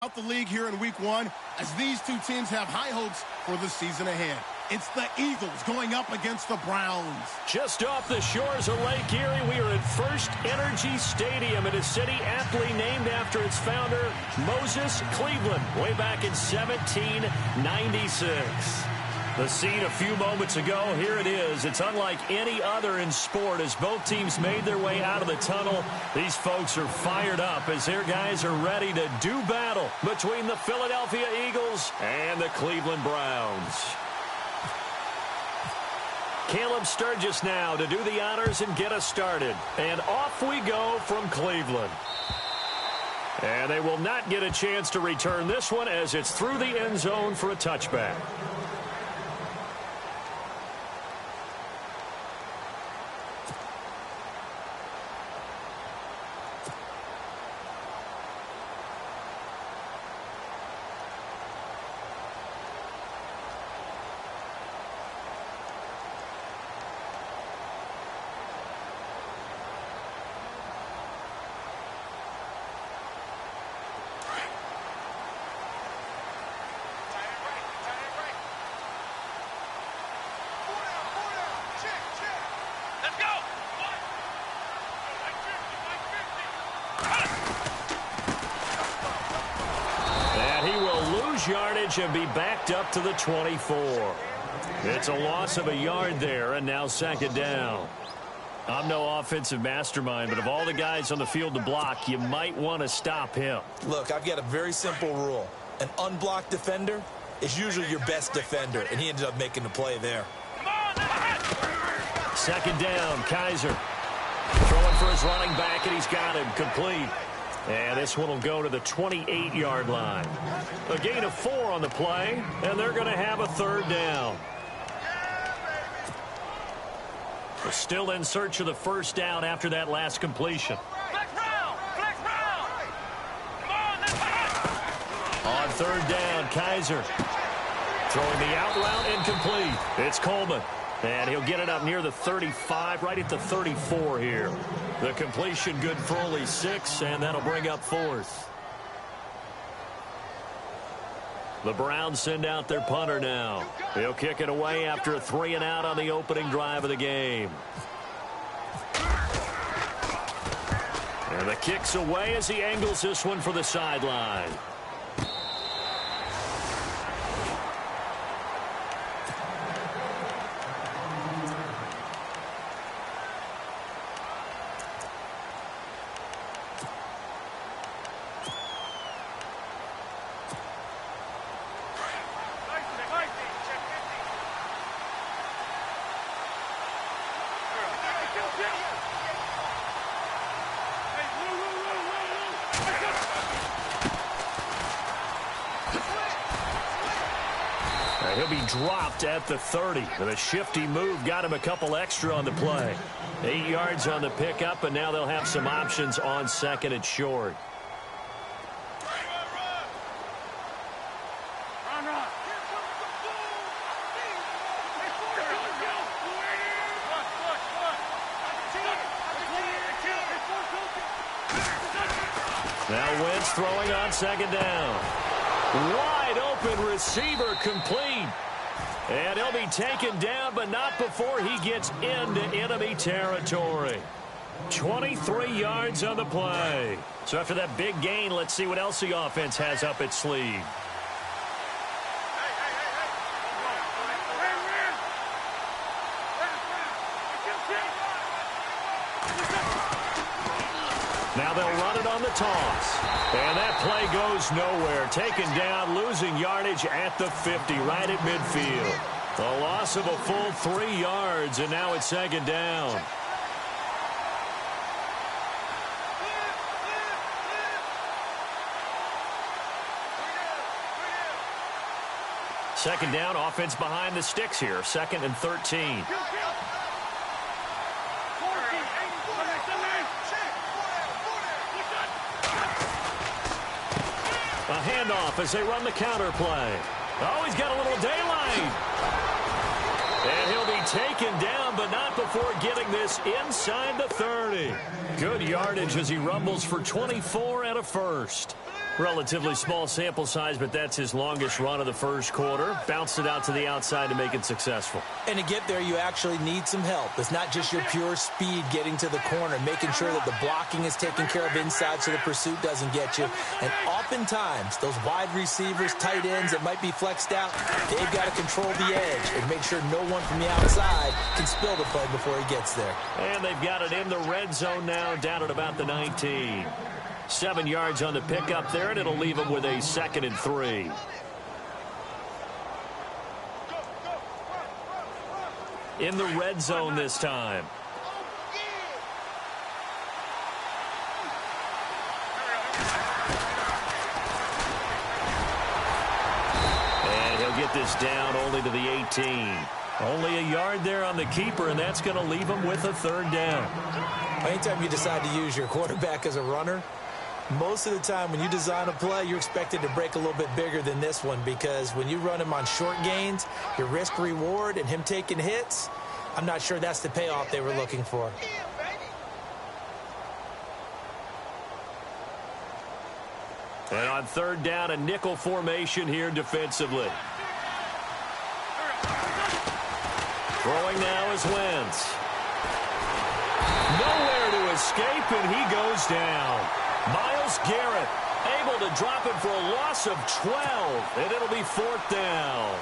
Out the league here in week 1 as these two teams have high hopes for the season ahead. It's the Eagles going up against the Browns. Just off the shores of Lake Erie, we are at First Energy Stadium in a city aptly named after its founder, Moses Cleveland, way back in 1796. The scene a few moments ago, here it is. It's unlike any other in sport as both teams made their way out of the tunnel. These folks are fired up as their guys are ready to do battle between the Philadelphia Eagles and the Cleveland Browns. Caleb Sturgis now to do the honors and get us started. And off we go from Cleveland. And they will not get a chance to return this one as it's through the end zone for a touchback. Yardage and be backed up to the 24. It's a loss of a yard there, and now second down. I'm no offensive mastermind, but of all the guys on the field to block, you might want to stop him. Look, I've got a very simple rule. An unblocked defender is usually your best defender, and he ended up making the play there. Second down, Kaiser. Throwing for his running back, and he's got him complete. And this one will go to the 28-yard line. A gain of 4 on the play, and they're going to have a third down. We're still in search of the first down after that last completion. On third down, Kaiser. Throwing the out route incomplete. It's Coleman. And he'll get it up near the 35, right at the 34 here. The completion good for only 6, and that'll bring up 4th. The Browns send out their punter now. He'll kick it away after a 3-and-out on the opening drive of the game. And the kick's away as he angles this one for the sideline. He'll be dropped at the 30. And a shifty move got him a couple extra on the play. 8 yards on the pickup, and now they'll have some options on second and short. Now Wentz throwing on second down. Wide open receiver complete. And he'll be taken down, but not before he gets into enemy territory. 23 yards on the play. So after that big gain, let's see what else the offense has up its sleeve. Now they'll run it on the toss. And that play goes nowhere. Taken down, losing yardage at the 50, right at midfield. A loss of a full 3 yards, and now it's second down. Second down, offense behind the sticks here. 2nd and 13. A handoff as they run the counter play. Oh, he's got a little daylight. And he'll be taken down, but not before getting this inside the 30. Good yardage as he rumbles for 24 and a first. Relatively small sample size, but that's his longest run of the first quarter. Bounced it out to the outside to make it successful. And to get there, you actually need some help. It's not just your pure speed getting to the corner, making sure that the blocking is taken care of inside so the pursuit doesn't get you. And oftentimes, those wide receivers, tight ends that might be flexed out, they've got to control the edge and make sure no one from the outside can spill the play before he gets there. And they've got it in the red zone now, down at about the 19. 7 yards on the pickup there, and it'll leave them with a 2nd and 3. In the red zone this time. And he'll get this down only to the 18. Only a yard there on the keeper, and that's going to leave him with a 3rd down. Anytime you decide to use your quarterback as a runner, most of the time when you design a play, you're expected to break a little bit bigger than this one, because when you run him on short gains, your risk-reward and him taking hits, I'm not sure that's the payoff they were looking for. And on 3rd down, a nickel formation here defensively. Throwing now is Wentz. Nowhere to escape, and he goes down. Myles Garrett able to drop it for a loss of 12, and it'll be 4th down.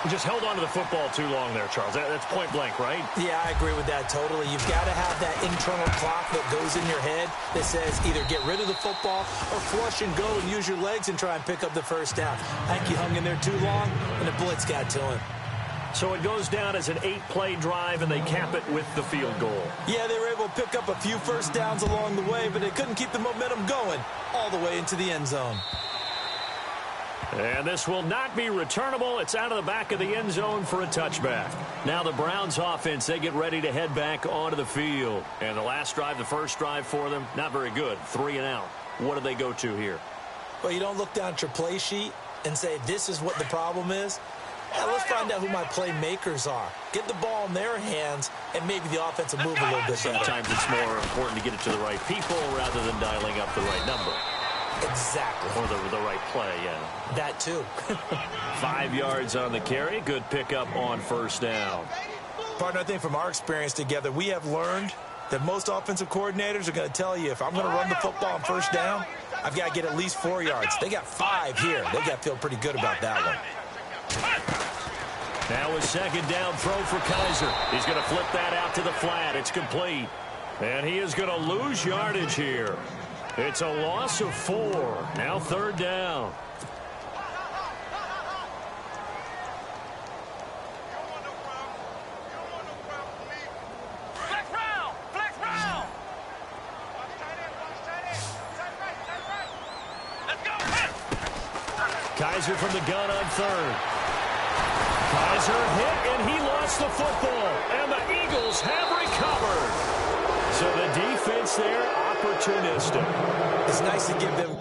He just held on to the football too long there, Charles. That's point blank, right? Yeah, I agree with that totally. You've got to have that internal clock that goes in your head that says either get rid of the football or flush and go and use your legs and try and pick up the 1st down. I think he hung in there too long, and the blitz got to him. So it goes down as an 8-play drive, and they cap it with the field goal. Yeah, they were able to pick up a few 1st downs along the way, but they couldn't keep the momentum going all the way into the end zone. And this will not be returnable. It's out of the back of the end zone for a touchback. Now the Browns offense, they get ready to head back onto the field. And the last drive, the first drive for them, not very good. 3 and out. What do they go to here? Well, you don't look down at your play sheet and say, this is what the problem is. Now let's find out who my playmakers are. Get the ball in their hands, and maybe the offense will move a little bit better. Sometimes it's more important to get it to the right people rather than dialing up the right number. Exactly. Or the right play, yeah. That too. 5 yards on the carry. Good pickup on 1st down. Partner, I think from our experience together, we have learned that most offensive coordinators are going to tell you, if I'm going to run the football on 1st down, I've got to get at least 4 yards. They got 5 here. They got to feel pretty good about that one. Now a 2nd down throw for Kaiser. He's going to flip that out to the flat. It's complete. And he is going to lose yardage here. It's a loss of 4. Now 3rd down. Kaiser from the gun on 3rd. Kaiser hit, and he lost the football. And the Eagles have recovered. So the defense there, opportunistic. It's nice to give them...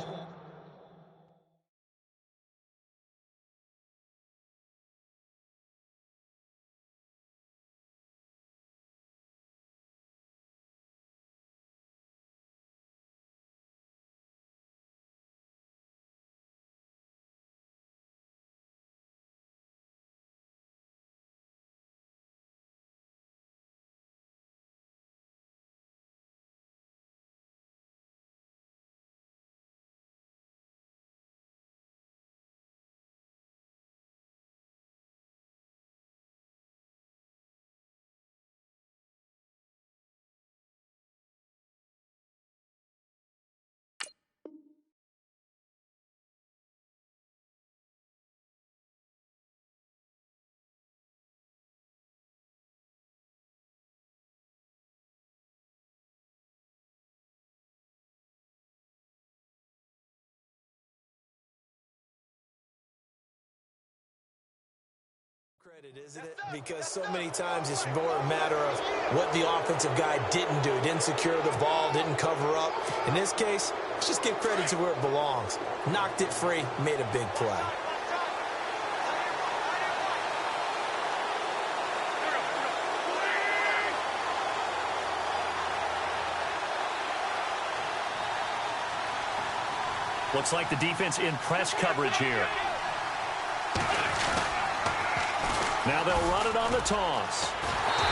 Credit, isn't it? Because so many times it's more a matter of what the offensive guy didn't do. Didn't secure the ball, didn't cover up. In this case, let's just give credit to where it belongs. Knocked it free, made a big play. Looks like the defense in press coverage here. Now they'll run it on the toss.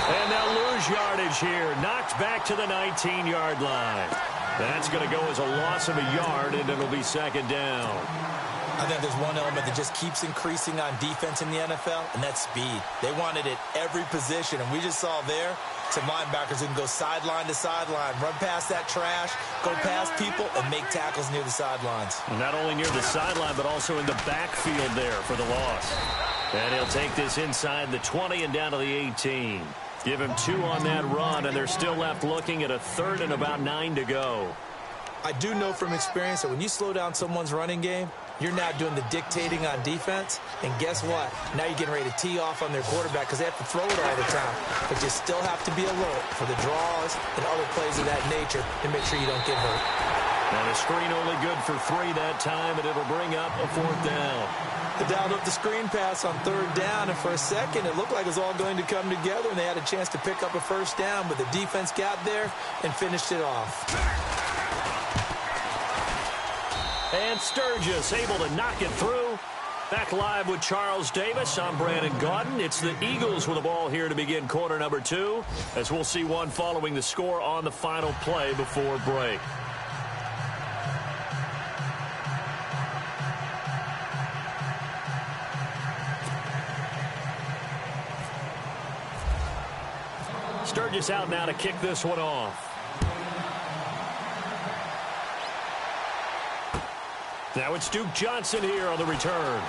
And they'll lose yardage here. Knocked back to the 19-yard line. That's going to go as a loss of a yard, and it'll be second down. I think there's one element that just keeps increasing on defense in the NFL, and that's speed. They want it at every position, and we just saw there some linebackers who can go sideline to sideline, run past that trash, go past people, and make tackles near the sidelines. Not only near the sideline, but also in the backfield there for the loss. And he'll take this inside the 20 and down to the 18. Give him 2 on that run, and they're still left looking at a third and about 9 to go. I do know from experience that when you slow down someone's running game, you're now doing the dictating on defense. And guess what? Now you're getting ready to tee off on their quarterback because they have to throw it all the time. But you still have to be alert for the draws and other plays of that nature and make sure you don't get hurt. And a screen only good for 3 that time, and it'll bring up a 4th down. They dialed up the screen pass on 3rd down, and for a second it looked like it was all going to come together, and they had a chance to pick up a 1st down, but the defense got there and finished it off. And Sturgis able to knock it through. Back live with Charles Davis. I'm Brandon Gaudin. It's the Eagles with the ball here to begin quarter number 2, as we'll see one following the score on the final play before break. Sturgis out now to kick this one off. Now it's Duke Johnson here on the return.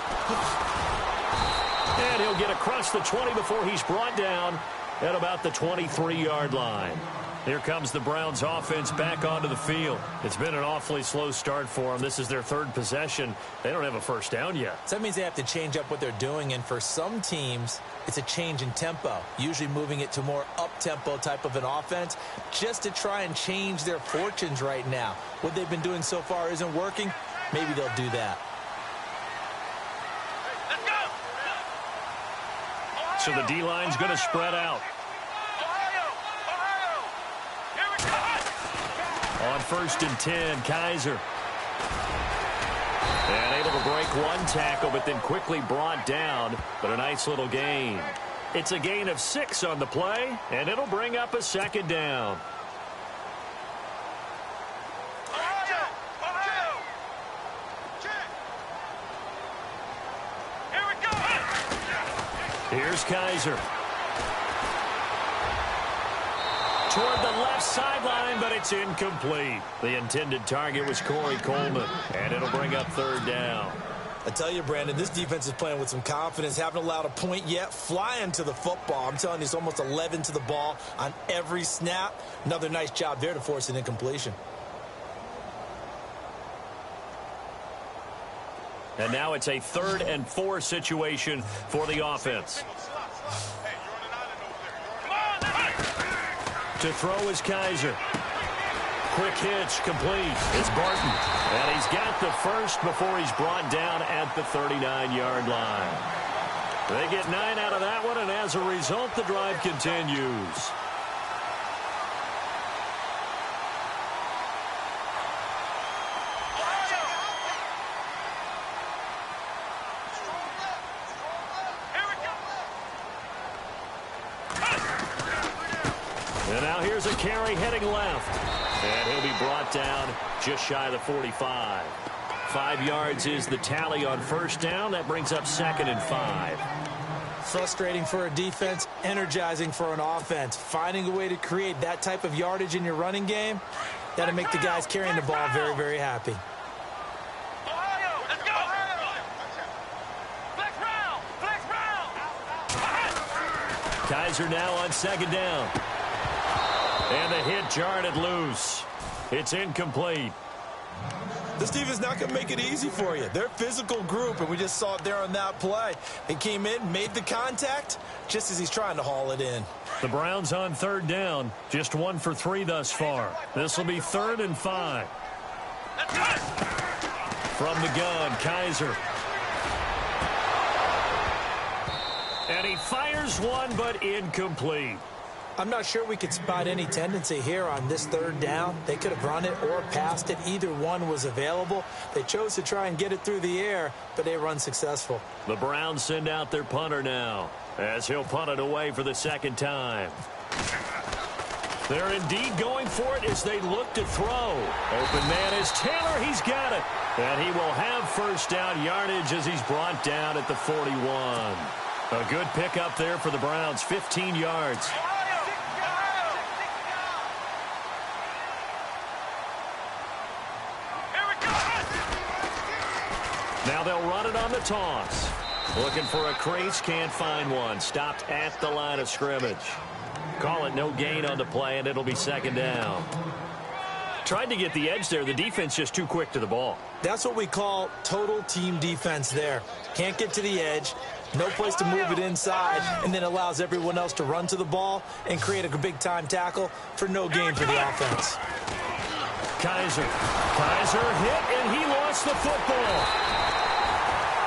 And he'll get across the 20 before he's brought down at about the 23-yard line. Here comes the Browns offense back onto the field. It's been an awfully slow start for them. This is their 3rd possession. They don't have a 1st down yet. So that means they have to change up what they're doing, and for some teams, it's a change in tempo, usually moving it to more up-tempo type of an offense just to try and change their fortunes right now. What they've been doing so far isn't working. Maybe they'll do that. So the D-line's going to spread out. On 1st and 10, Kaiser. And able to break one tackle, but then quickly brought down. But a nice little gain. It's a gain of 6 on the play, and it'll bring up a 2nd down. Here's Kaiser. Toward the left sideline, but it's incomplete. The intended target was Corey Coleman, and it'll bring up 3rd down. I tell you, Brandon, this defense is playing with some confidence. Haven't allowed a point yet. Flying to the football. I'm telling you, it's almost 11 to the ball on every snap. Another nice job there to force an incompletion. And now it's a 3rd and 4 situation for the offense. To throw is Kaiser. Quick hitch, complete. It's Barton. And he's got the 1st before he's brought down at the 39-yard line. They get 9 out of that one, and as a result, the drive continues. And now here's a carry heading left. And he'll be brought down just shy of the 45. 5 yards is the tally on 1st down. That brings up 2nd and 5. Frustrating for a defense, energizing for an offense. Finding a way to create that type of yardage in your running game, that'll make the guys carrying the ball very, very happy. Kaiser now on 2nd down. And the hit jarred it loose. It's incomplete. This defense not going to make it easy for you. They're a physical group, and we just saw it there on that play. They came in, made the contact, just as he's trying to haul it in. The Browns on 3rd down. Just 1 for 3 thus far. This will be 3rd and 5. From the gun, Kaiser. And he fires one, but incomplete. I'm not sure we could spot any tendency here on this third down. They could have run it or passed it. Either one was available. They chose to try and get it through the air, but they were unsuccessful. The Browns send out their punter now, as he'll punt it away for the second time. They're indeed going for it as they look to throw. Open man is Taylor. He's got it. And he will have first down yardage as he's brought down at the 41. A good pickup there for the Browns, 15 yards. Now they'll run it on the toss. Looking for a crease, can't find one. Stopped at the line of scrimmage. Call it no gain on the play, and it'll be second down. Tried to get the edge there. The defense just too quick to the ball. That's what we call total team defense there. Can't get to the edge, no place to move it inside, and then allows everyone else to run to the ball and create a big-time tackle for no gain for the offense. Kaiser hit, and he lost the football.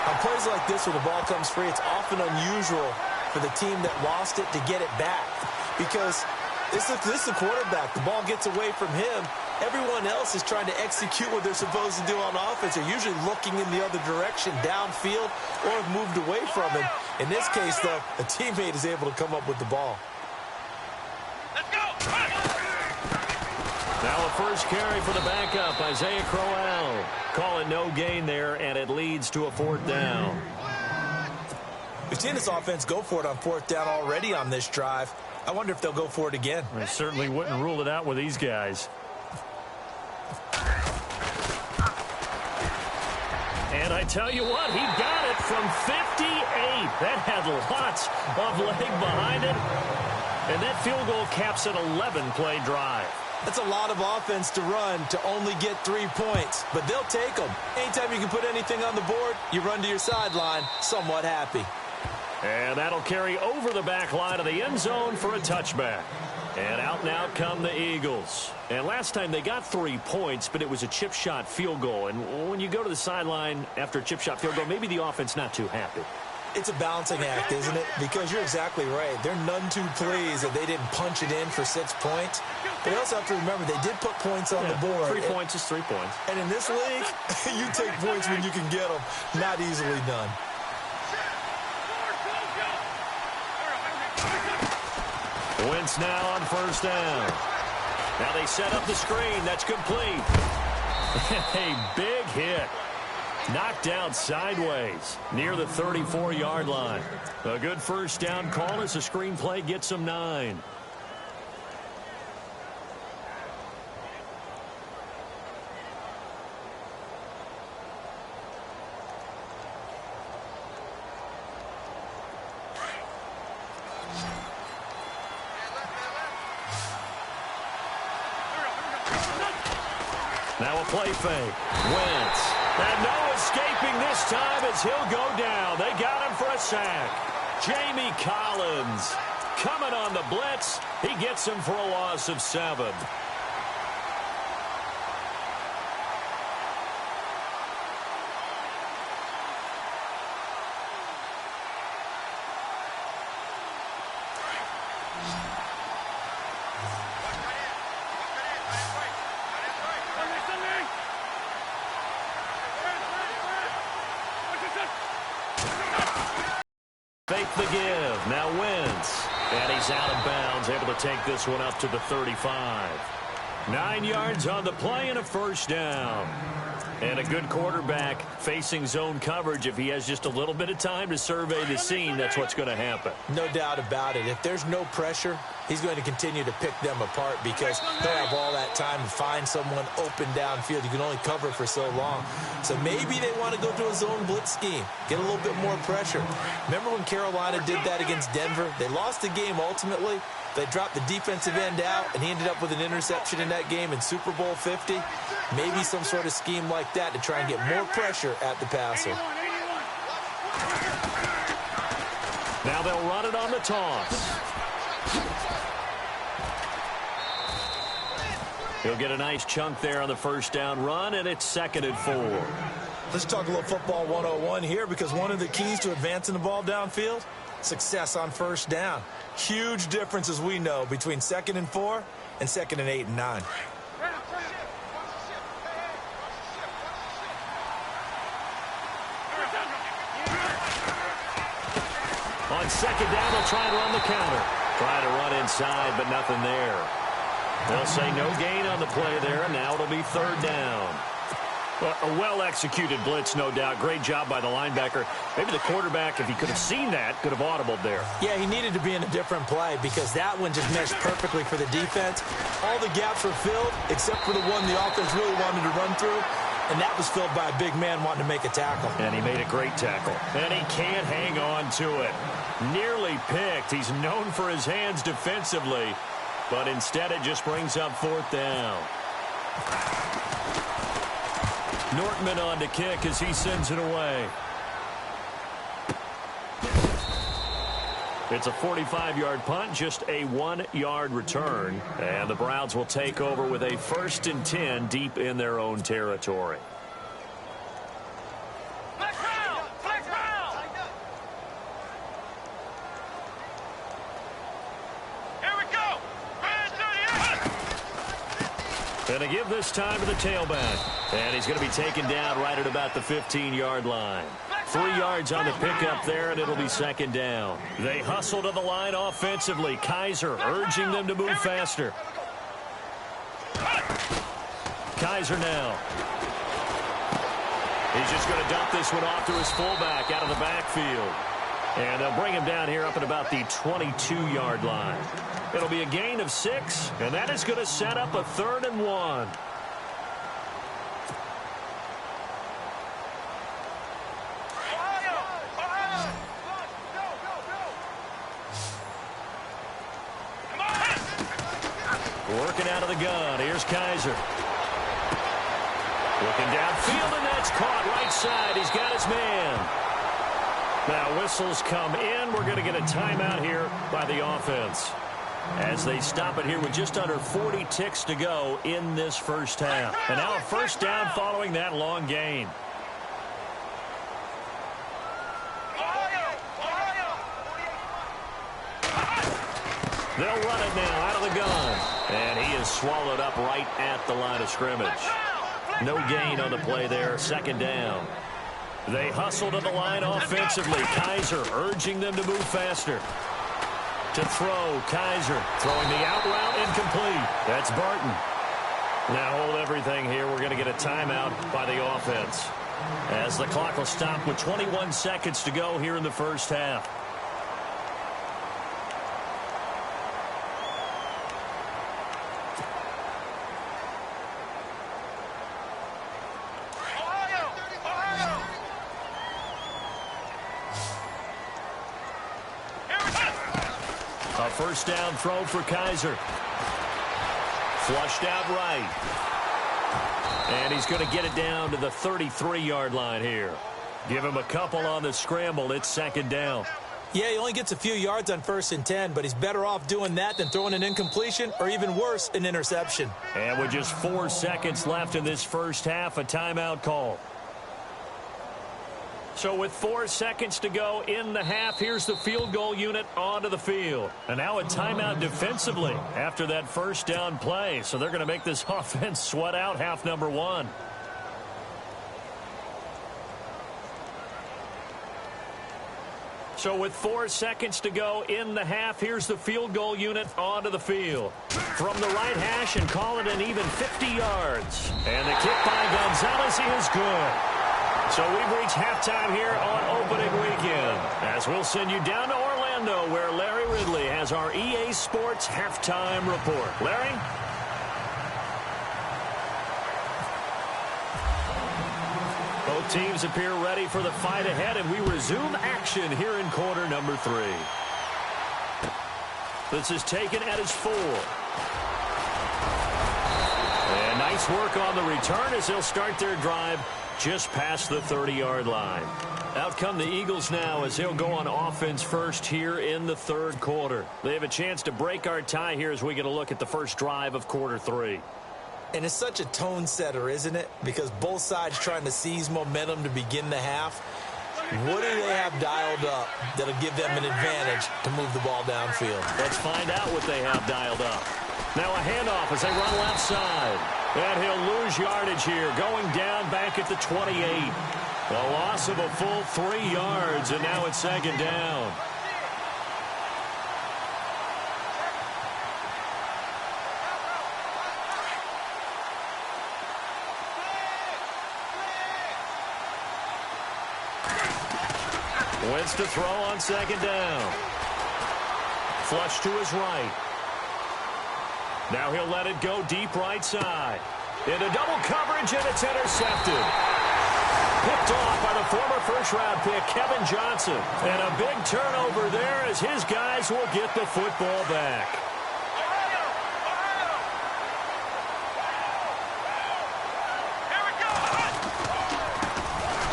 On plays like this where the ball comes free, it's often unusual for the team that lost it to get it back because this is the quarterback. The ball gets away from him. Everyone else is trying to execute what they're supposed to do on offense. They're usually looking in the other direction, downfield, or have moved away from him. In this case, though, a teammate is able to come up with the ball. Let's go! Now a first carry for the backup, Isaiah Crowell. Call it no gain there, and it leads to a fourth down. We've seen this offense go for it on fourth down already on this drive. I wonder if they'll go for it again. I certainly wouldn't rule it out with these guys. And I tell you what, he got it from 58. That had lots of leg behind it. And that field goal caps an 11-play drive. That's a lot of offense to run to only get 3 points, but they'll take them. Anytime you can put anything on the board, you run to your sideline somewhat happy. And that'll carry over the back line of the end zone for a touchback. And out now come the Eagles. And last time they got 3 points, but it was a chip shot field goal. And when you go to the sideline after a chip shot field goal, maybe the offense not too happy. It's a balancing act, isn't it? Because you're exactly right. They're none too pleased that they didn't punch it in for 6 points. But you also have to remember they did put points on the board. 3 points is 3 points. And in this league, you take points when you can get them. Not easily done. Wentz now on first down. Now they set up the screen. That's complete. A big hit. Knocked out sideways near the 34-yard line. A good first down call as the screenplay gets them 9. Now a play fake. Wentz. And no escaping this time as he'll go down. They got him for a sack. Jamie Collins coming on the blitz. He gets him for a loss of 7. Fake the give. Now Wentz. And he's out of bounds, able to take this one up to the 35. 9 yards on the play and a first down. And a good quarterback facing zone coverage. If he has just a little bit of time to survey the scene, that's what's going to happen. No doubt about it. If there's no pressure, he's going to continue to pick them apart because they'll have all that time to find someone open downfield. You can only cover for so long. So maybe they want to go to a zone blitz scheme, get a little bit more pressure. Remember when Carolina did that against Denver? They lost the game ultimately. They dropped the defensive end out, and he ended up with an interception in that game in Super Bowl 50. Maybe some sort of scheme like that to try and get more pressure at the passer. Now they'll run it on the toss. He'll get a nice chunk there on the first down run, and it's 2nd and 4. Let's talk a little football 101 here because one of the keys to advancing the ball downfield, Success on first down. Huge difference, as we know, between 2nd and 4 and 2nd and 8 and 9. On 2nd down, they'll try and run the counter. Try to run inside, but nothing there. They'll say no gain on the play there, and now it'll be 3rd down. Well, a well-executed blitz, no doubt. Great job by the linebacker. Maybe the quarterback, if he could have seen that, could have audibled there. Yeah, he needed to be in a different play because that one just meshed perfectly for the defense. All the gaps were filled except for the one the offense really wanted to run through, and that was filled by a big man wanting to make a tackle. And he made a great tackle. And he can't hang on to it. Nearly picked. He's known for his hands defensively, but instead it just brings up 4th down. Nortman on to kick as he sends it away. It's a 45-yard punt, just a 1-yard return. And the Browns will take over with a 1st and 10 deep in their own territory. And a give this time to the tailback. And he's going to be taken down right at about the 15-yard line. 3 yards on the pickup there, and it'll be 2nd down. They hustle to the line offensively. Kaiser urging them to move faster. Kaiser now. He's just going to dump this one off to his fullback out of the backfield. And they'll bring him down here up at about the 22-yard line. It'll be a gain of 6, and that is going to set up a 3rd and 1. Working out of the gun. Here's Kaiser. Looking downfield, and that's caught right side. He's got his man. Now whistles come in. We're going to get a timeout here by the offense as they stop it here with just under 40 ticks to go in this first half. And now a 1st down following that long gain. They'll run it now out of the gun. And he is swallowed up right at the line of scrimmage. No gain on the play there. 2nd down. They hustle to the line offensively. Kaiser urging them to move faster. To throw, Kaiser throwing the out route incomplete. That's Barton. Now hold everything here. We're going to get a timeout by the offense as the clock will stop with 21 seconds to go here in the first half. A 1st down throw for Kaiser. Flushed out right. And he's going to get it down to the 33-yard line here. Give him a couple on the scramble. It's 2nd down. Yeah, he only gets a few yards on 1st and 10, but he's better off doing that than throwing an incompletion or even worse, an interception. And with just 4 seconds left in this first half, a timeout call. So with 4 seconds to go in the half, here's the field goal unit onto the field. And now a timeout defensively after that 1st down play. So they're going to make this offense sweat out half number 1. So with 4 seconds to go in the half, here's the field goal unit onto the field. From the right hash and call it an even 50 yards. And the kick by Gonzalez is good. So we've reached halftime here on opening weekend as we'll send you down to Orlando where Larry Ridley has our EA Sports halftime report. Larry? Both teams appear ready for the fight ahead, and we resume action here in quarter number 3. This is taken at his 4. And nice work on the return as they'll start their drive just past the 30-yard line. Out come the Eagles now as they'll go on offense first here in the 3rd quarter. They have a chance to break our tie here as we get a look at the first drive of quarter 3. And it's such a tone setter, isn't it? Because both sides trying to seize momentum to begin the half. What do they have dialed up that'll give them an advantage to move the ball downfield? Let's find out what they have dialed up. Now a handoff as they run left side. And he'll lose yardage here, going down back at the 28. A loss of a full 3 yards, and now it's second down. Wentz to throw on second down. Flush to his right. Now he'll let it go deep right side. Into double coverage, and it's intercepted. Picked off by the former first-round pick, Kevin Johnson. And a big turnover there as his guys will get the football back.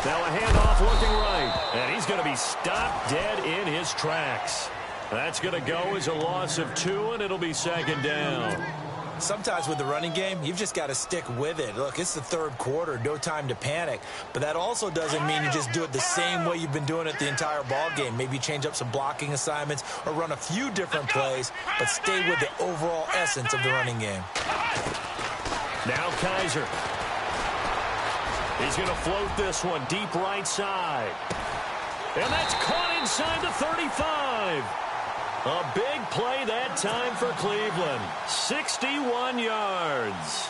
Now a handoff looking right. And he's going to be stopped dead in his tracks. That's going to go as a loss of 2, and it'll be second down. Sometimes with the running game, you've just got to stick with it. Look, it's the third quarter, no time to panic. But that also doesn't mean you just do it the same way you've been doing it the entire ball game. Maybe change up some blocking assignments or run a few different plays, but stay with the overall essence of the running game. Now Kaiser. He's going to float this one deep right side. And that's caught inside the 35. A big play that time for Cleveland. 61 yards.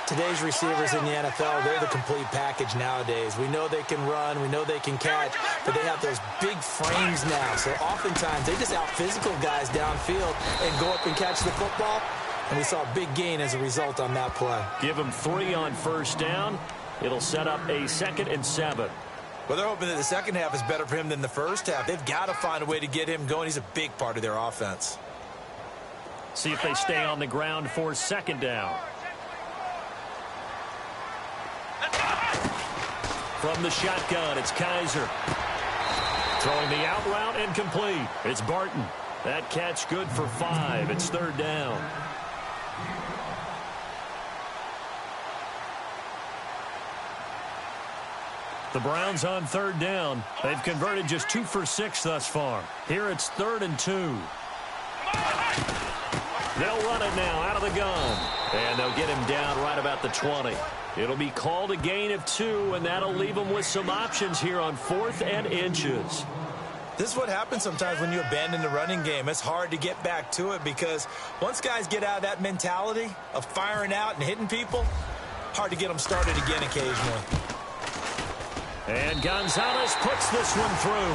Today's receivers in the NFL, they're the complete package nowadays. We know they can run, we know they can catch, but they have those big frames now. So oftentimes they just out-physical guys downfield and go up and catch the football. And we saw a big gain as a result on that play. Give him 3 on first down. It'll set up a 2nd and 7. Well, they're hoping that the second half is better for him than the first half. They've got to find a way to get him going. He's a big part of their offense. See if they stay on the ground for second down. From the shotgun, it's Kaiser. Throwing the out route and complete. It's Barton. That catch good for 5. It's third down. The Browns on third down. They've converted just 2 for 6 thus far. Here it's 3rd and 2. They'll run it now out of the gun. And they'll get him down right about the 20. It'll be called a gain of 2, and that'll leave them with some options here on 4th and inches. This is what happens sometimes when you abandon the running game. It's hard to get back to it because once guys get out of that mentality of firing out and hitting people, hard to get them started again occasionally. And Gonzalez puts this one through.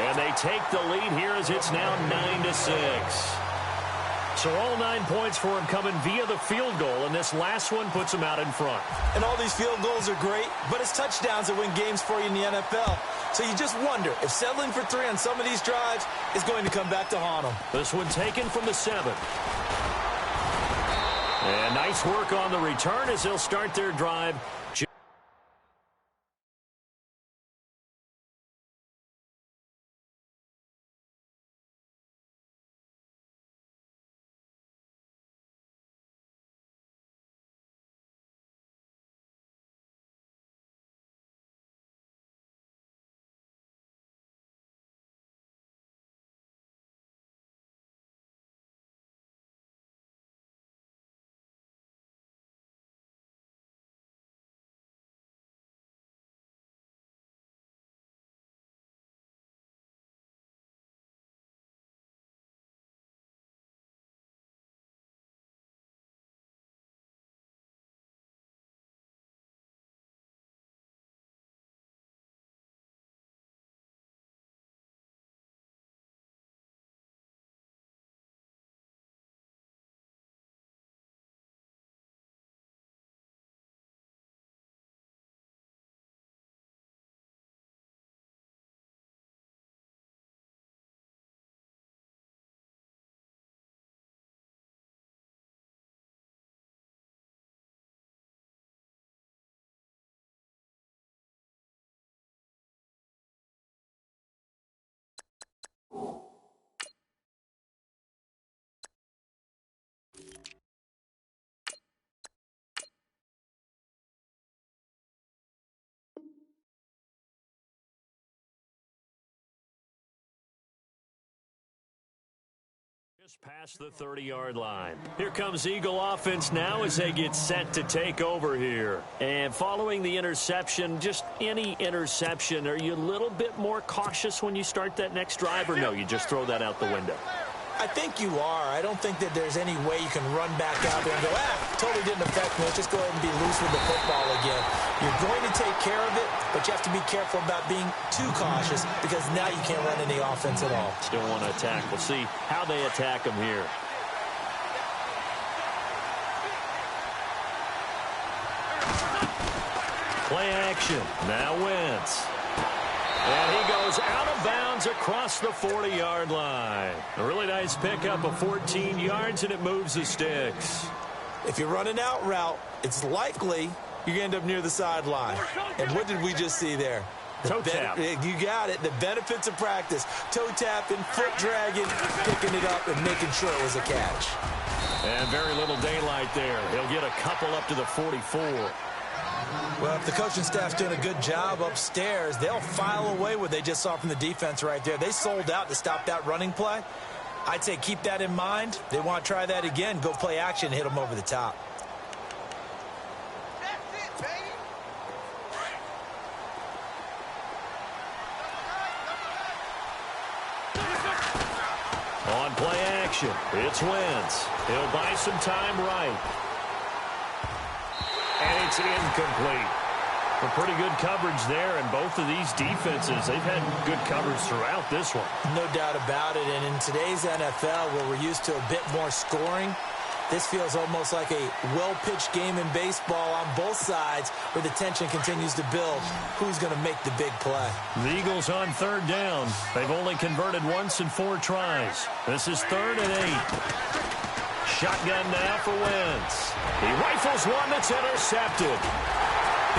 And they take the lead here as it's now 9-6. So all 9 points for him coming via the field goal, and this last one puts him out in front. And all these field goals are great, but it's touchdowns that win games for you in the NFL. So you just wonder if settling for 3 on some of these drives is going to come back to haunt them. This one taken from the 7. And nice work on the return as they'll start their drive. Just past the 30-yard line. Here comes Eagle offense now as they get set to take over here. And following the interception, just any interception, are you a little bit more cautious when you start that next drive, or no, you just throw that out the window? I think you are. I don't think that there's any way you can run back out there and go, totally didn't affect me. Let's just go ahead and be loose with the football again. You're going to take care of it, but you have to be careful about being too cautious because now you can't run any offense at all. Still want to attack. We'll see how they attack them here. Play action. Now Wentz. And he goes out of bounds across the 40-yard line. A really nice pickup of 14 yards, and it moves the sticks. If you're running out route, it's likely you're going to end up near the sideline. And what did we just see there? Toe tap. You got it. The benefits of practice. Toe tapping, foot dragging, picking it up, and making sure it was a catch. And very little daylight there. He'll get a couple up to the 44. Well, if the coaching staff's doing a good job upstairs, they'll file away what they just saw from the defense right there. They sold out to stop that running play. I'd say keep that in mind. They want to try that again. Go play action and hit them over the top. That's it, baby. On play action, it's Wentz. He'll buy some time right. And it's incomplete. A pretty good coverage there, and both of these defenses, they've had good coverage throughout this one. No doubt about it, and in today's NFL, where we're used to a bit more scoring, this feels almost like a well-pitched game in baseball on both sides where the tension continues to build. Who's going to make the big play? The Eagles on third down. They've only converted once in 4 tries. This is 3rd and 8. Shotgun now for Wentz. He rifles one that's intercepted.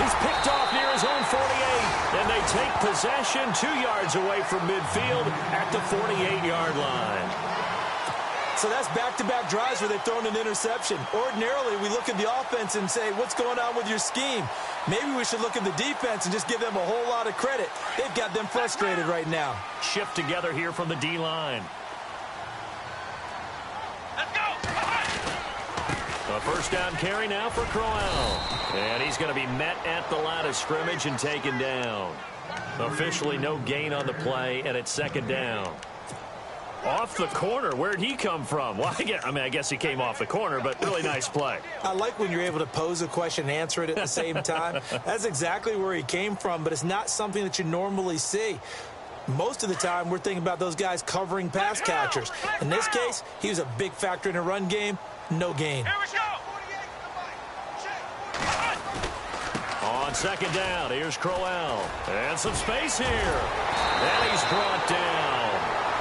He's picked off near his own 48, and they take possession 2 yards away from midfield at the 48-yard line. So that's back-to-back drives where they've thrown an interception. Ordinarily, we look at the offense and say, what's going on with your scheme? Maybe we should look at the defense and just give them a whole lot of credit. They've got them frustrated right now. Shift together here from the D-line. A first down carry now for Crowell. And he's going to be met at the line of scrimmage and taken down. Officially no gain on the play, and it's 2nd down. Off the corner. Where'd he come from? Well, I guess he came off the corner, but really nice play. I like when you're able to pose a question and answer it at the same time. That's exactly where he came from, but it's not something that you normally see. Most of the time, we're thinking about those guys covering pass catchers. In this case, he was a big factor in a run game. No gain. Here we go. On 2nd down, here's Crowell. And some space here. And he's brought down.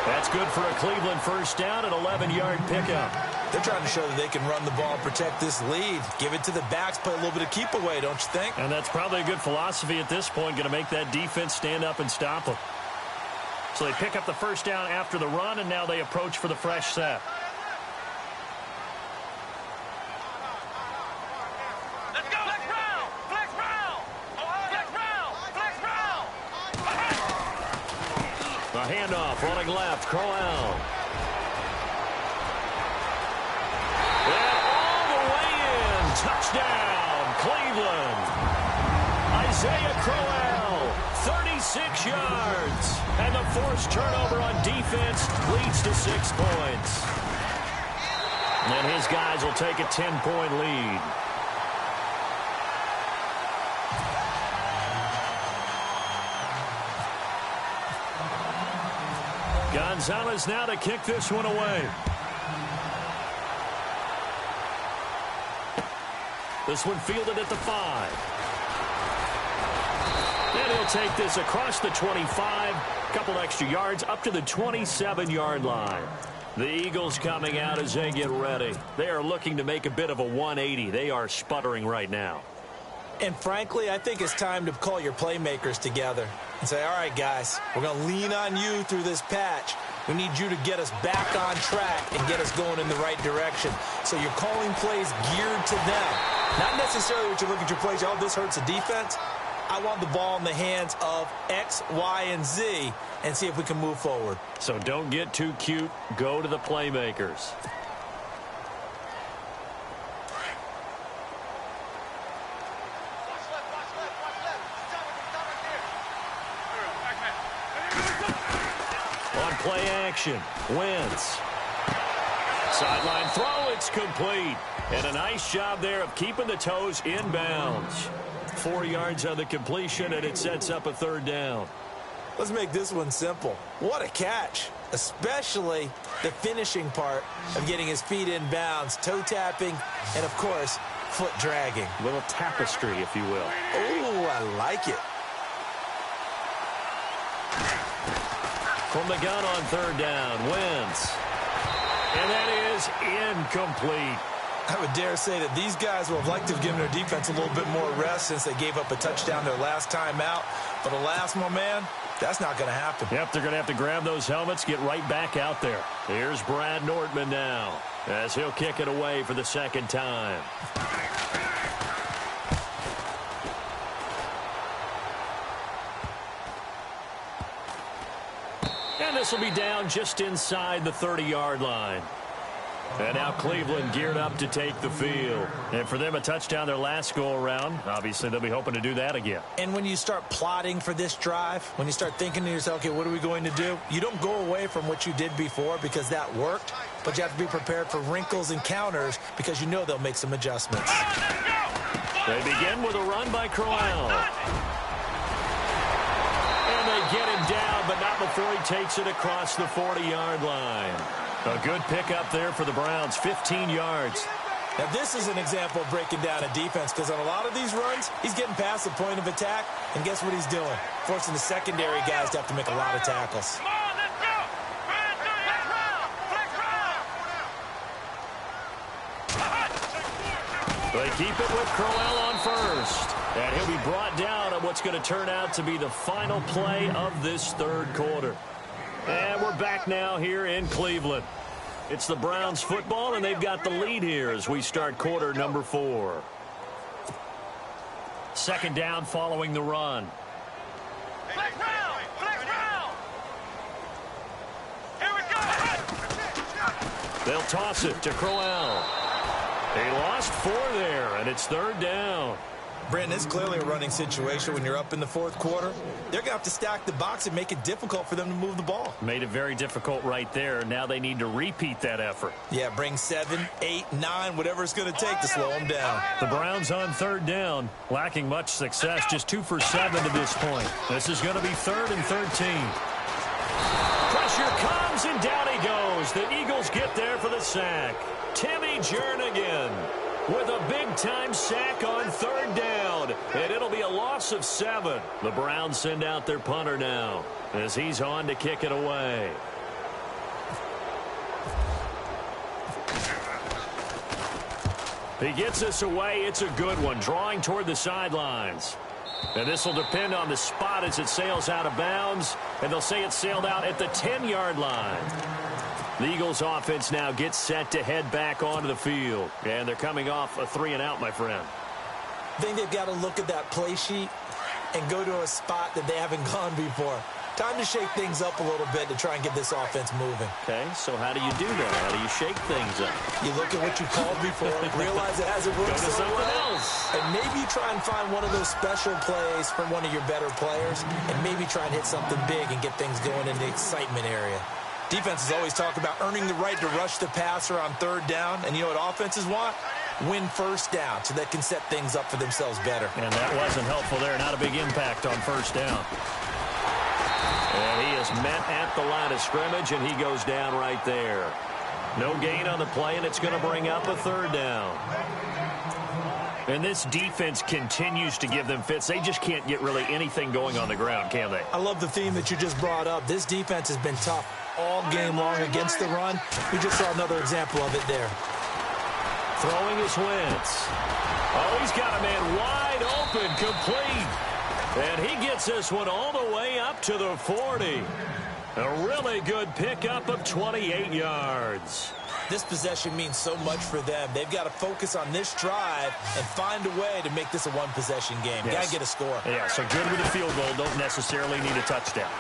That's good for a Cleveland first down, an 11-yard pickup. They're trying to show that they can run the ball and protect this lead. Give it to the backs, play a little bit of keep away, don't you think? And that's probably a good philosophy at this point, going to make that defense stand up and stop them. So they pick up the first down after the run, and now they approach for the fresh set. Let's go. Flex round. Flex round. Flex round. Flex round. A handoff running left, Crowell. And all the way in. Touchdown, Cleveland. Isaiah Crowell, 36 yards. And the forced turnover on defense leads to 6 points. And his guys will take a 10-point lead. Gonzalez now to kick this one away. This one fielded at the 5. And he'll take this across the 25. Couple extra yards up to the 27-yard line. The Eagles coming out as they get ready. They are looking to make a bit of a 180. They are sputtering right now. And frankly, I think it's time to call your playmakers together and say, all right, guys, we're going to lean on you through this patch. We need you to get us back on track and get us going in the right direction. So you're calling plays geared to them. Not necessarily what you look at your plays, oh, this hurts the defense. I want the ball in the hands of X, Y, and Z and see if we can move forward. So don't get too cute. Go to the playmakers. On play action, Wentz. Sideline throw, it's complete. And a nice job there of keeping the toes inbounds. 4 yards on the completion, and it sets up a third down. Let's make this one simple. What a catch, especially the finishing part of getting his feet in bounds, toe tapping, and, of course, foot dragging. A little tapestry, if you will. Oh, I like it. From the gun on third down, Wentz. And that is incomplete. I would dare say that these guys will have liked to have given their defense a little bit more rest since they gave up a touchdown their last time out. But alas, my man, that's not going to happen. Yep, they're going to have to grab those helmets, get right back out there. Here's Brad Nordman now as he'll kick it away for the second time. And this will be down just inside the 30-yard line. And now Cleveland geared up to take the field. And for them, a touchdown their last go-around. Obviously, they'll be hoping to do that again. And when you start plotting for this drive, when you start thinking to yourself, okay, what are we going to do? You don't go away from what you did before because that worked, but you have to be prepared for wrinkles and counters because you know they'll make some adjustments. They begin with a run by Crowell. And they get him down, but not before he takes it across the 40-yard line. A good pickup there for the Browns, 15 yards. Now, this is an example of breaking down a defense because on a lot of these runs, he's getting past the point of attack, and guess what he's doing? Forcing the secondary guys to have to make a lot of tackles. Come on, let's go. Flex round. They keep it with Crowell on first. And he'll be brought down on what's going to turn out to be the final play of this third quarter. And we're back now here in Cleveland. It's the Browns football, and they've got the lead here as we start quarter number 4. Second down following the run. Flex round. Flex round. Here we go. They'll toss it to Crowell. They lost 4 there, and it's third down. Brandon, it's clearly a running situation when you're up in the fourth quarter. They're going to have to stack the box and make it difficult for them to move the ball. Made it very difficult right there. Now they need to repeat that effort. Yeah, bring 7, 8, 9, whatever it's going to take to slow them down. The Browns on third down, lacking much success, just 2 for 7 to this point. This is going to be 3rd and 13. Pressure comes, and down he goes. The Eagles get there for the sack. Timmy Jernigan with a big-time sack on third down. And it'll be a loss of 7. The Browns send out their punter now as he's on to kick it away. He gets this away. It's a good one, drawing toward the sidelines. And this will depend on the spot as it sails out of bounds. And they'll say it sailed out at the 10-yard line. The Eagles offense now gets set to head back onto the field. And they're coming off a 3-and-out, my friend. I think they've got to look at that play sheet and go to a spot that they haven't gone before. Time to shake things up a little bit to try and get this offense moving. Okay, so how do you do that? How do you shake things up? You look at what you called before, realize it hasn't worked Go to so something well, else. and maybe try and find one of those special plays from one of your better players, and maybe try and hit something big and get things going in the excitement area. Defenses always talk about earning the right to rush the passer on third down, and you know what offenses want? Win first down so they can set things up for themselves better. And that wasn't helpful there. Not a big impact on first down. And he is met at the line of scrimmage, and he goes down right there. No gain on the play, and it's going to bring up a third down. And this defense continues to give them fits. They just can't get really anything going on the ground, can they? I love the theme that you just brought up. This defense has been tough all game long against the run. We just saw another example of it there. Throwing his Wentz. Oh, he's got a man wide open, complete. And he gets this one all the way up to the 40. A really good pickup of 28 yards. This possession means so much for them. They've got to focus on this drive and find a way to make this a one-possession game. Yes. Got to get a score. Yeah, so good with a field goal. Don't necessarily need a touchdown.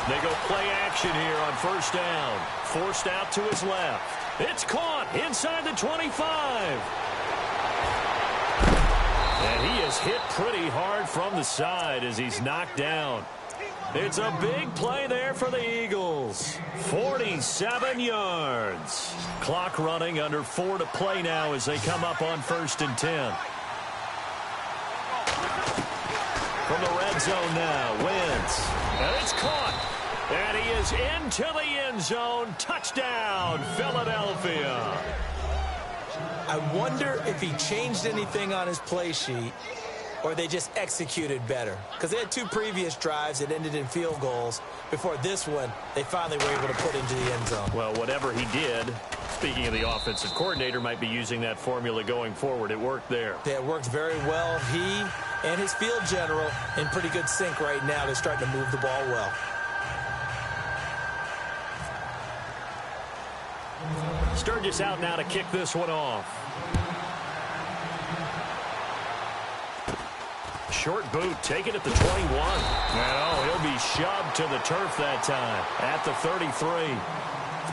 They go play action here on first down. Forced out to his left. It's caught inside the 25. And he is hit pretty hard from the side as he's knocked down. It's a big play there for the Eagles. 47 yards. Clock running, under 4 to play now as they come up on 1st and 10. From the red zone now, Wentz. And it's caught. And he is into the end zone. Touchdown, Philadelphia. I wonder if he changed anything on his play sheet or they just executed better. Because they had 2 previous drives that ended in field goals. Before this one, they finally were able to put into the end zone. Well, whatever he did, speaking of the offensive coordinator, might be using that formula going forward. It worked there. Yeah, it worked very well. He and his field general in pretty good sync right now. They're starting to move the ball well. Sturgis out now to kick this one off. Short boot taken at the 21. No, he'll be shoved to the turf that time at the 33.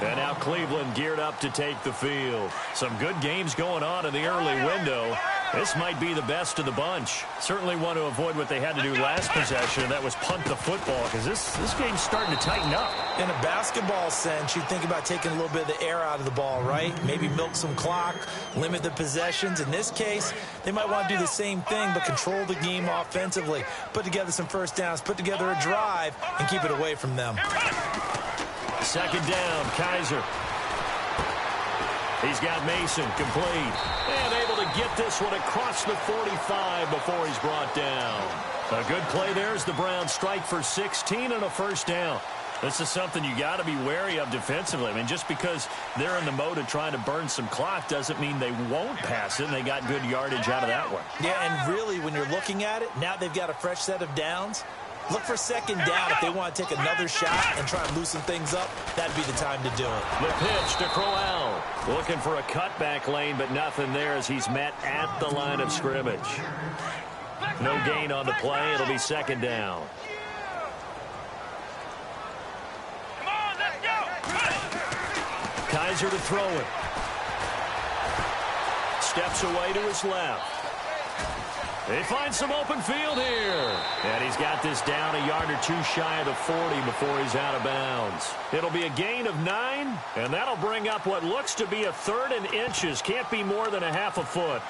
And now Cleveland geared up to take the field. Some good games going on in the early window. This might be the best of the bunch. Certainly want to avoid what they had to do last possession, and that was punt the football, because this game's starting to tighten up. In a basketball sense, you think about taking a little bit of the air out of the ball, right? Maybe milk some clock, limit the possessions. In this case, they might want to do the same thing, but control the game offensively. Put together some first downs, put together a drive, and keep it away from them. Second down, Kaiser. He's got Mason complete. And able to get this one across the 45 before he's brought down. A good play there as the Browns strike for 16 and a first down. This is something you got to be wary of defensively. I mean, just because they're in the mode of trying to burn some clock doesn't mean they won't pass it, and they got good yardage out of that one. Yeah, and really, when you're looking at it, now they've got a fresh set of downs. Look for second down if they want to take another shot and try and loosen things up. That'd be the time to do it. The pitch to Crowell. Looking for a cutback lane, but nothing there as he's met at the line of scrimmage. No gain on the play. It'll be second down. Come on, let's go. Kaiser to throw it. Steps away to his left. They find some open field here. And he's got this down a yard or two shy of the 40 before he's out of bounds. It'll be a gain of 9, and that'll bring up what looks to be a 3rd and inches. Can't be more than a half a foot.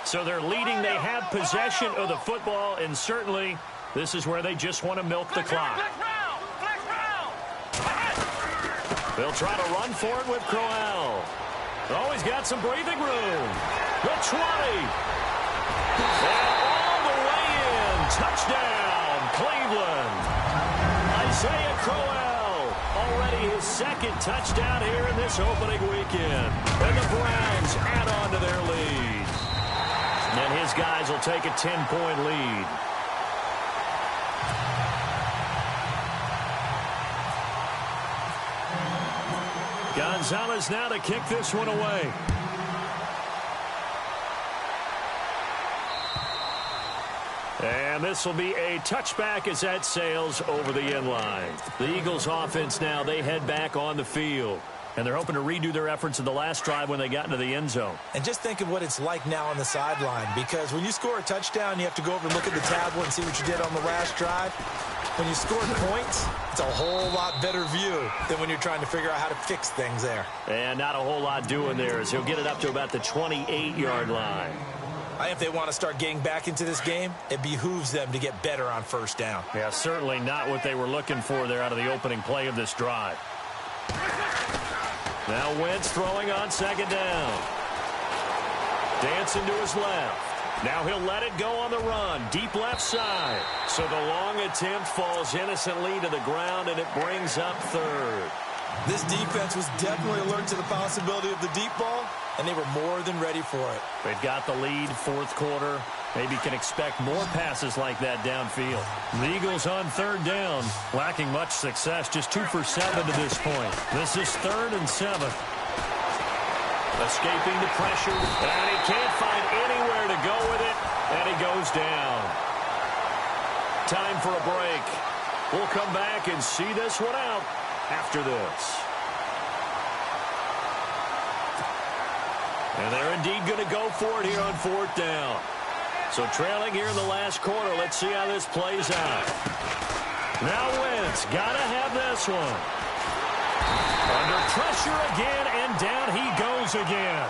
So they're leading. They have possession of the football, and certainly this is where they just want to milk the clock. They'll try to run for it with Crowell. Oh, he's got some breathing room. The 20. And all the way in. Touchdown, Cleveland. Isaiah Crowell. Already his 2nd touchdown here in this opening weekend. And the Browns add on to their lead. And his guys will take a 10-point lead. Gonzalez now to kick this one away. And this will be a touchback as that sails over the end line. The Eagles offense now, they head back on the field. And they're hoping to redo their efforts in the last drive when they got into the end zone. And just think of what it's like now on the sideline, because when you score a touchdown, you have to go over and look at the tablet and see what you did on the last drive. When you score points, it's a whole lot better view than when you're trying to figure out how to fix things there. And not a whole lot doing there as he'll get it up to about the 28-yard line. If they want to start getting back into this game, it behooves them to get better on first down. Yeah, certainly not what they were looking for there out of the opening play of this drive. Now Wentz throwing on second down. Dancing to his left. Now he'll let it go on the run. Deep left side. So the long attempt falls innocently to the ground, and it brings up 3rd. This defense was definitely alert to the possibility of the deep ball, and they were more than ready for it. They've got the lead, 4th quarter. Maybe can expect more passes like that downfield. The Eagles on third down, lacking much success, just 2 for 7 to this point. This is 3rd and 7. Escaping the pressure, and he can't find anywhere to go with it, and he goes down. Time for a break. We'll come back and see this one out after this. And they're indeed going to go for it here on 4th down. So trailing here in the last quarter. Let's see how this plays out. Now Wentz got to have this one. Under pressure again, and down he goes again.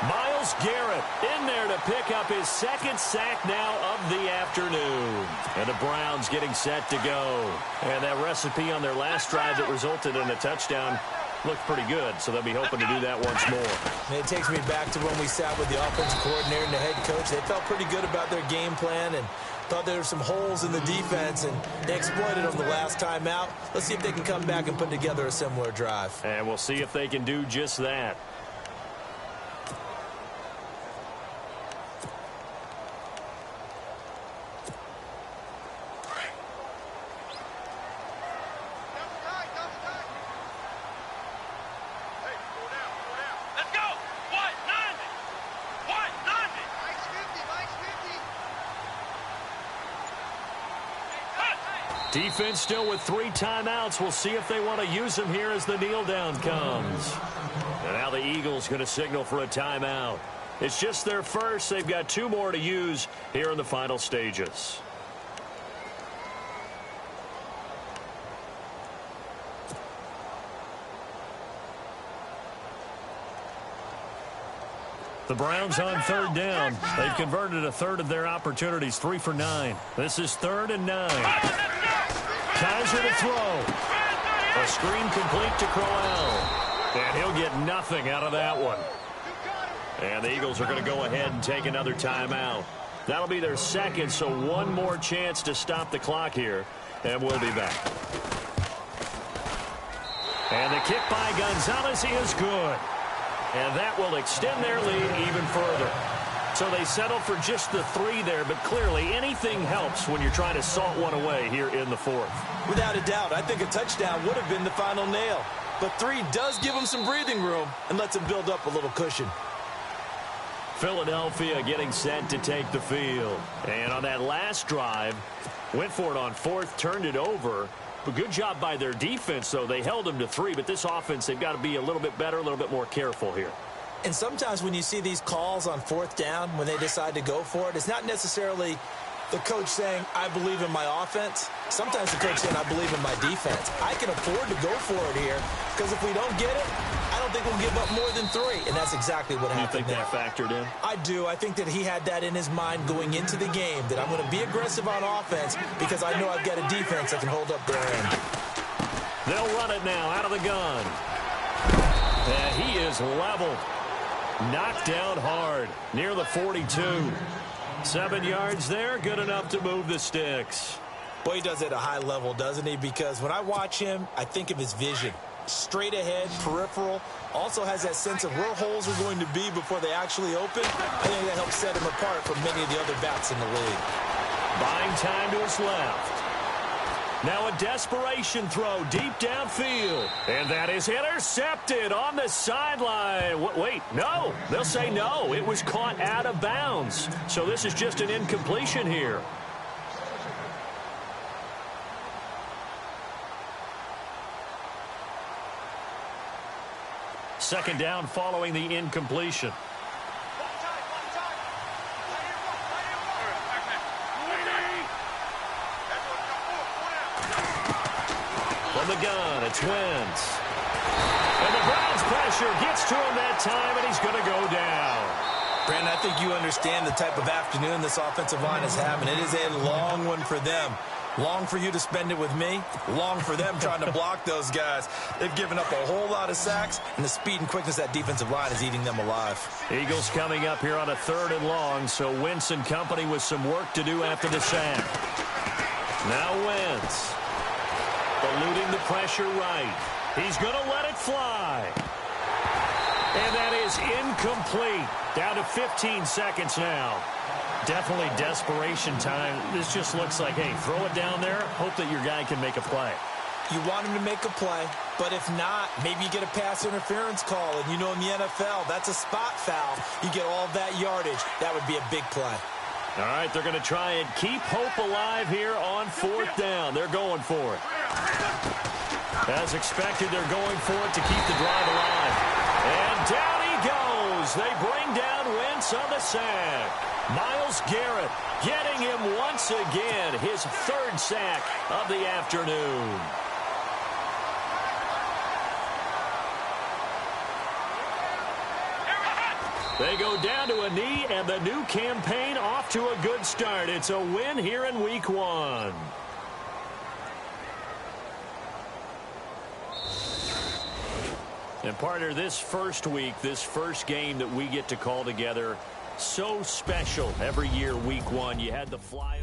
Myles Garrett in there to pick up his 2nd sack now of the afternoon. And the Browns getting set to go. And that recipe on their last drive that resulted in a touchdown looked pretty good, so they'll be hoping to do that once more. And it takes me back to when we sat with the offensive coordinator and the head coach. They felt pretty good about their game plan and thought there were some holes in the defense, and they exploited them the last time out. Let's see if they can come back and put together a similar drive. And we'll see if they can do just that. Defense still with 3 timeouts. We'll see if they want to use them here as the kneel down comes. And now the Eagles going to signal for a timeout. It's just their first. They've got 2 more to use here in the final stages. The Browns on 3rd down. They've converted a 1/3 of their opportunities, 3 for 9. This is 3rd and 9. Kaiser to throw. A screen complete to Crowell. And he'll get nothing out of that one. And the Eagles are going to go ahead and take another timeout. That'll be their 2nd, so 1 more chance to stop the clock here. And we'll be back. And the kick by Gonzalez is good. And that will extend their lead even further. So they settle for just the 3 there, but clearly anything helps when you're trying to salt one away here in the 4th. Without a doubt, I think a touchdown would have been the final nail. But 3 does give them some breathing room and lets them build up a little cushion. Philadelphia getting set to take the field. And on that last drive, went for it on 4th, turned it over. But good job by their defense, though. They held them to 3, but this offense, they've got to be a little bit better, a little bit more careful here. And sometimes when you see these calls on 4th down, when they decide to go for it, it's not necessarily the coach saying, I believe in my offense. Sometimes the coach saying, I believe in my defense. I can afford to go for it here, because if we don't get it, I don't think we'll give up more than 3. And that's exactly what happened. You think that factored in? I do. I think that he had that in his mind going into the game, that I'm going to be aggressive on offense because I know I've got a defense that can hold up their end. They'll run it now out of the gun. And he is leveled. Knocked down hard near the 42. 7 yards there, good enough to move the sticks. Boy, he does it at a high level, doesn't he? Because when I watch him, I think of his vision. Straight ahead, peripheral. Also has that sense of where holes are going to be before they actually open. I think that helps set him apart from many of the other backs in the league. Buying time to his left. Now a desperation throw deep downfield. And that is intercepted on the sideline. Wait, no. They'll say no. It was caught out of bounds. So this is just an incompletion here. Second down following the incompletion. From the gun, it's Wentz. And the Browns pressure gets to him that time, and he's going to go down. Brandon, I think you understand the type of afternoon this offensive line is having. It is a long one for them. Long for you to spend it with me. Long for them trying to block those guys. They've given up a whole lot of sacks, and the speed and quickness of that defensive line is eating them alive. Eagles coming up here on a 3rd and long, so Wentz and company with some work to do after the sack. Now Wentz. Eluding the pressure right. He's going to let it fly. And that is incomplete. Down to 15 seconds now. Definitely desperation time. This just looks like, hey, throw it down there, hope that your guy can make a play. You want him to make a play, but if not, maybe you get a pass interference call. And you know in the NFL, that's a spot foul. You get all of that yardage. That would be a big play. All right, they're going to try and keep hope alive here on 4th down. They're going for it. As expected, they're going for it to keep the drive alive. And down he goes. They bring down Wentz on the sack. Myles Garrett getting him once again, his 3rd sack of the afternoon. They go down to a knee, and the new campaign off to a good start. It's a win here in Week 1. And partner, this first week, this first game that we get to call together, so special every year, Week 1. You had the fly.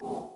You